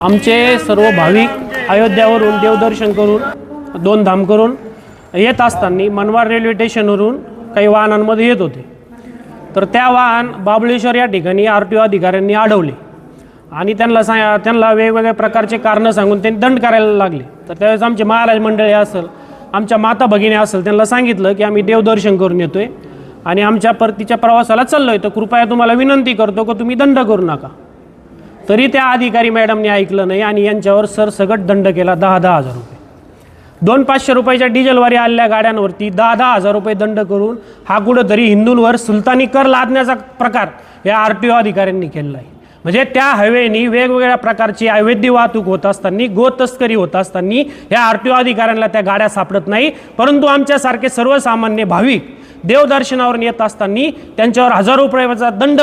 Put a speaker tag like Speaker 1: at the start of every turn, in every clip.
Speaker 1: आमचे सर्व भाविक अयोध्यावरून देवदर्शन करून दोन धाम करून येत असताना मनमाड रेल्वे स्टेशनवरून काही वाहनांमध्ये येत होते। तर त्या वाहन बाबळेश्वर या ठिकाणी RTO अधिकाऱ्यांनी अडवले आणि त्यांना वेगवेगळ्या प्रकारचे कारणं सांगून त्यांनी दंड करायला लागले। तर त्यावेळेस आमचे महाराज मंडळी असेल, आमच्या माता भगिनी असेल, त्यांना सांगितलं की आम्ही देवदर्शन करून येतोय आणि आमच्या परतीच्या प्रवासाला चाललोय, तर कृपया तुम्हाला विनंती करतो की तुम्ही दंड करू नका। तरी त्या अधिकारी मॅडमने ऐकलं नाही आणि यांच्यावर सरसकट दंड केला 10,000 रुपये। 200-500 रुपयाच्या डिझेलवारी आलेल्या गाड्यांवरती 10,000 रुपये दंड करून हा कुठंतरी हिंदूंवर सुलतानी कर लादण्याचा प्रकार या RTO अधिकाऱ्यांनी केलेला आहे। म्हणजे त्या हायवेनी वेगवेगळ्या प्रकारची अवैध वाहतूक होत असताना, गोतस्करी होत असताना या RTO अधिकाऱ्यांना त्या गाड्या सापडत नाही, परंतु आमच्यासारखे सर्वसामान्य भाविक देवदर्शनावरून येत असताना त्यांच्यावर हजारो रुपयाचा दंड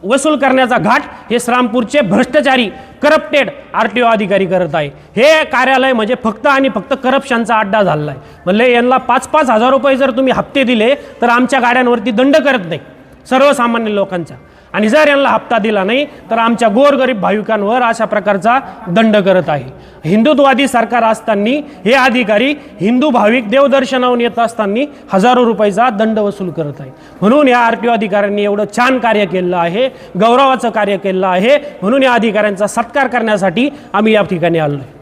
Speaker 1: वसूल करण्याचा घाट हे श्रामपूरचे भ्रष्टाचारी करप्टेड RTO अधिकारी करत आहे। हे कार्यालय म्हणजे फक्त आणि फक्त करप्शनचा अड्डा झालेला आहे। म्हणजे यांना 5-5 हजार रुपये जर तुम्ही हप्ते दिले तर आमच्या गाड्यांवरती दंड करत नाही सर्वसामान्य लोकांचा, आणि जर यांना हप्ता दिला नाही तर आमच्या गोरगरीब भाविकांवर अशा प्रकारचा दंड करत आहे। हिंदुत्ववादी सरकार असताना हे अधिकारी हिंदू भाविक देवदर्शनावरून येत असताना हजारो रुपयाचा दंड वसूल करत आहे। म्हणून या RTO अधिकाऱ्यांनी एवढं छान कार्य केलं आहे, गौरवाचं कार्य केलं आहे, म्हणून या अधिकाऱ्यांचा सत्कार करण्यासाठी आम्ही या ठिकाणी आलो आहे।